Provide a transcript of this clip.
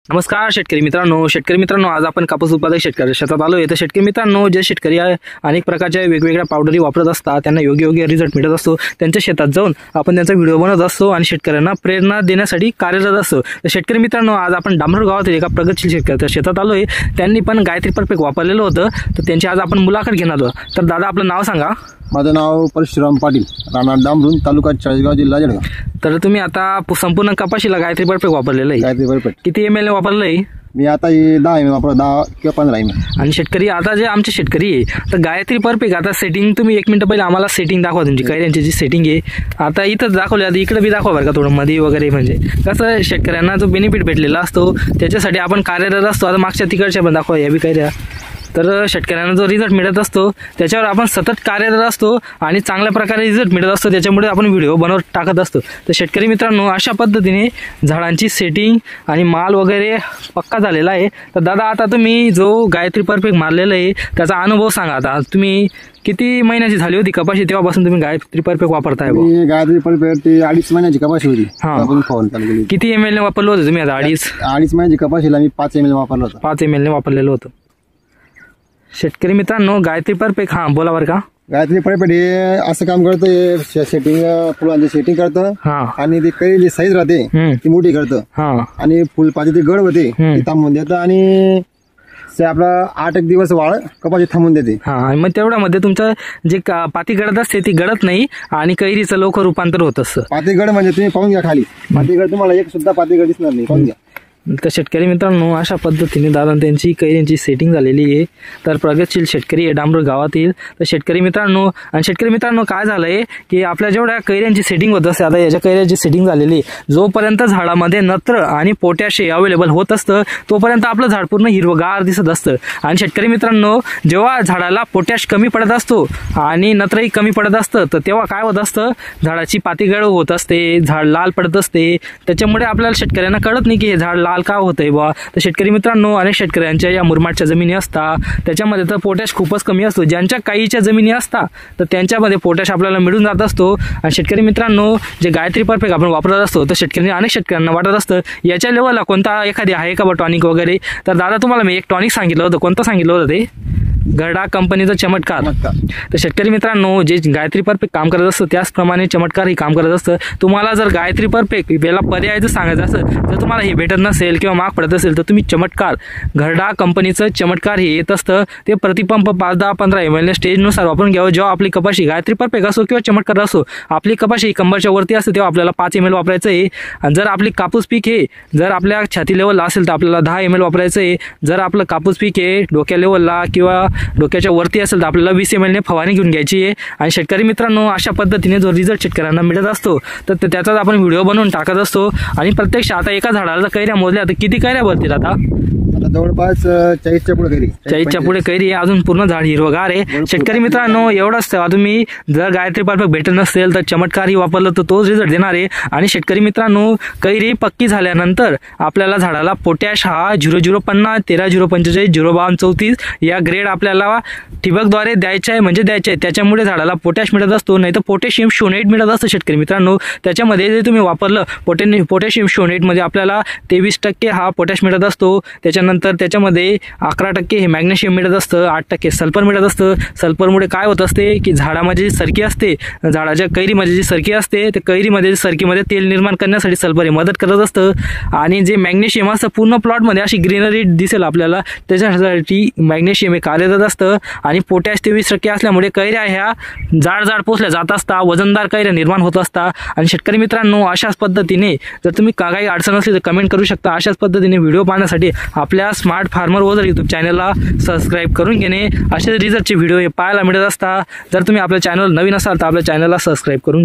नमस्कार शेतकरी मित्रांनो, आज आपण कापूस उत्पादक शेतकरी शेतात आलो आहे. तर शेतकरी मित्रांनो, जे शेतकरी अनेक प्रकारच्या वेगवेगळ्या पावडरी वापरत असतात, त्यांना योग्य रिझल्ट मिळत असतो. त्यांच्या शेतात जाऊन आपण त्यांचा व्हिडिओ बनवत असतो आणि शेतकऱ्यांना प्रेरणा देण्यासाठी कार्यरत असतो. तर शेतकरी मित्रांनो, आज आपण डांबरोड गावातील एका प्रगतशील शेतकऱ्याच्या शेतात आलो आहे. त्यांनी पण गायत्री परफेक्ट वापरलेलं होतं. तर त्यांची आज आपण मुलाखत घेणार आहोत. तर दादा, आपलं नाव सांगा. माझं नाव परशुराम पाटील, राहणार डांबरून, तालुका चाळीसगाव, जिल्हा जळगाव. तर तुम्ही आता संपूर्ण कपाशीला गायत्री परफेक्ट वापरलेलं आहे. गायत्री परफेक्ट किती ml वापरलं आहे? मी आता 10 ml वापरतो, 10 किंवा 15 ml. आणि शेतकरी आता जे आमचे शेतकरी आहे, तर गायत्री परफेक्ट आता सेटिंग तुम्ही 1 मिनिट पहिले आम्हाला सेटिंग दाखवा तुमची कैऱ्यांची जी सेटिंग आहे. आता इथंच दाखवली, आता इकडे बी दाखवा बरं का, थोडं मध्ये वगैरे. म्हणजे कसं शेतकऱ्यांना जो बेनिफिट भेटलेला असतो त्याच्यासाठी आपण कार्यरत असतो. आता मागच्या तिकडच्या पण दाखवा या बी कैऱ्या. तर शेतकऱ्यांना जो रिझल्ट मिळत असतो त्याच्यावर आपण सतत कार्यरत असतो आणि चांगल्या प्रकारे रिझल्ट मिळत असतो. त्याच्यामुळे आपण व्हिडिओ बनवत टाकत असतो. तर शेतकरी मित्रांनो, अशा पद्धतीने झाडांची सेटिंग आणि माल वगैरे पक्का झालेला आहे. तर दादा, आता तुम्ही जो गायत्री परफेक्ट मारलेला आहे त्याचा अनुभव सांगा. आता तुम्ही किती महिन्याची झाली होती कपाशी तेव्हापासून तुम्ही गायत्री परफेक्ट वापरताय? गायत्री परफेक्ट 2.5 महिन्याची कपाशी होती. आपण फवारणी चालू केली. किती ml वापरलं होतं तुम्ही? आता 2.5 महिन्याची कपाशीला मी 5 ml वापरलं होतं. 5 ml वापरलेलं होतं. शेतकरी मित्रांनो, गायत्री परफेक्ट बोला बरं का. गायत्री परफेक्ट हे असं काम करतं, सेटिंग फुलांची सेटिंग करतं आणि ती कैरी जी साईज राहते ती मोठी करतं आणि फुलपाची ती गड होते ती थांबून देतं आणि आपला 8 दिवस वाळ कपाशी थांबून देते. आणि मग तेवढ्यामध्ये तुमचं जे पाती गडत असते ती गडत नाही आणि कैरीचं लवकर रूपांतर होत असतं. पाती गड म्हणजे तुम्ही पाहून घ्या, खाली पाती गड तुम्हाला एक सुद्धा पाती गड दिसणार नाही, पाहून घ्या. तर शेतकरी मित्रांनो, अशा पद्धतीने दादा त्यांची कैऱ्यांची सेटिंग झालेली आहे. तर प्रगतशील शेतकरी आहे डांबरोड गावातील. तर शेतकरी मित्रांनो काय झालंय की आपल्या जेवढ्या कैऱ्यांची सेटिंग होत असते, आता याच्या कैऱ्यांची सेटिंग झालेली, जोपर्यंत झाडामध्ये नत्र आणि पोटॅश अवेलेबल होत असतं तोपर्यंत आपलं झाड पूर्ण हिरवगार दिसत असतं. आणि शेतकरी मित्रांनो, जेव्हा झाडाला पोटॅश कमी पडत असतो आणि नत्रही कमी पडत असतं तर तेव्हा काय होत असतं, झाडाची पातीगळ होत असते, झाड लाल पडत असते. त्याच्यामुळे आपल्याला शेतकऱ्यांना कळत नाही की हे झाड लाल का होतंय बा. तर शेतकरी मित्रांनो, अनेक शेतकऱ्यांच्या या मुरमाडच्या जमिनी असतात त्याच्यामध्ये तर पोटॅश खूपच कमी असतो. ज्यांच्या काहीच्या जमिनी असतात तर त्यांच्यामध्ये पोटॅश आपल्याला मिळून जात असतो. आणि शेतकरी मित्रांनो, जे गायत्री परफेक्ट आपण वापरत असतो तर अनेक शेतकऱ्यांना वाटत असतं याच्या लेवलला कोणता एखादी आहे का बा टॉनिक वगैरे. तर दादा, तुम्हाला मी एक टॉनिक सांगितलं होतं. कोणतं सांगितलं होतं ते? गरडा कंपनीचं चमत्कार. तर शेतकरी मित्रांनो, जे गायत्री परफेक्ट काम करत असतं त्याचप्रमाणे चमत्कार ही काम करत असतं. तुम्हाला जर गायत्री परफेक्ट याला पर्याय जर सांगायचं असेल, जर तुम्हाला हे भेटत नसेल किंवा महाग पडत असेल तर तुम्ही चमत्कार, गरडा कंपनीचं चमत्कार हे येत असतं. ते प्रतिपंप 5-10-15 ml स्टेजनुसार वापरून घ्यावं. जेव्हा आपली कपाशी गायत्री परफेक्ट असो किंवा चमत्कार असो, आपली कपाशी कंबरच्या वरती असते तेव्हा आपल्याला 5 ml वापरायचं आहे. आणि जर आपली कापूस पीक हे जर आपल्या छाती लेवलला असेल तर आपल्याला 10 ml वापरायचं आहे. जर आपलं कापूस पीक हे डोक्या लेवलला किंवा डोक्याच्या वरती असेल तर आपल्याला 20 ml फवारणी घेऊन घ्यायची आहे. आणि शेतकरी मित्रांनो, अशा पद्धतीने जो रिझल्ट शेतकऱ्यांना मिळत असतो तर त्याचाच आपण व्हिडिओ बनवून टाकत असतो. आणि प्रत्यक्ष आता एका झाडाला कैऱ्या मोजल्या तर किती कैऱ्या भरतील? आता जवळपास 40च्या पुढे कैरी आहे. अजून पूर्ण झाड हिरवगार आहे. शेतकरी मित्रांनो, एवढंच तुम्ही जर गायत्री परफेक्ट भेटत नसेल तर चमत्कारही वापरलं तर तोच रिझल्ट देणार आहे. आणि शेतकरी मित्रांनो, कैरी पक्की झाल्यानंतर आपल्याला झाडाला पोटॅश हा 0050, 13-045, 052-34 या ग्रेड आपल्याला ठिबकद्वारे द्यायचा आहे, म्हणजे द्यायचे आहे. त्याच्यामुळे झाडाला पोटॅश मिळत असतो, नाही तर पोटॅशियम शोनेट मिळत असतं. शेतकरी मित्रांनो, त्याच्यामध्ये जे तुम्ही वापरलं पोटॅशियम शोनेट मध्ये आपल्याला 23% हा पोटॅश मिळत असतो. त्याच्यानंतर त्याच्यामध्ये 11% हे मॅग्नेशियम मिळत असतं, 8% सल्फर मिळत असतं. सल्फरमुळे काय होत असते की झाडामध्ये जी सरकी असते, झाडाच्या कैरीमध्ये जी सरकी असते त्या कैरीमध्ये सरकीमध्ये तेल निर्माण करण्यासाठी सल्फर हे मदत करत असतं. आणि जे मॅग्नेशियम असतं पूर्ण प्लॉटमध्ये अशी ग्रीनरी दिसेल आपल्याला, त्याच्यासाठी मॅग्नेशियम हे कार्यरत असतं. आणि पोटॅश 23% असल्यामुळे कैऱ्या ह्या जाड पोचल्या जात असतात, वजनदार कैऱ्या निर्माण होत असतात. आणि शेतकरी मित्रांनो, अशाच पद्धतीने जर तुम्ही काही अडचण असली तर कमेंट करू शकता. अशाच पद्धतीने व्हिडिओ पाहण्यासाठी आपल्या स्मार्ट फार्मर वगैरे यूट्यूब चॅनलला सबस्क्राईब करून घेणे. असे रिझल्टचे व्हिडिओ हे पाहायला मिळत असतात. जर तुम्ही आपल्या चॅनल नवीन असाल तर आपल्या चॅनलला सबस्क्राईब करून घ्या.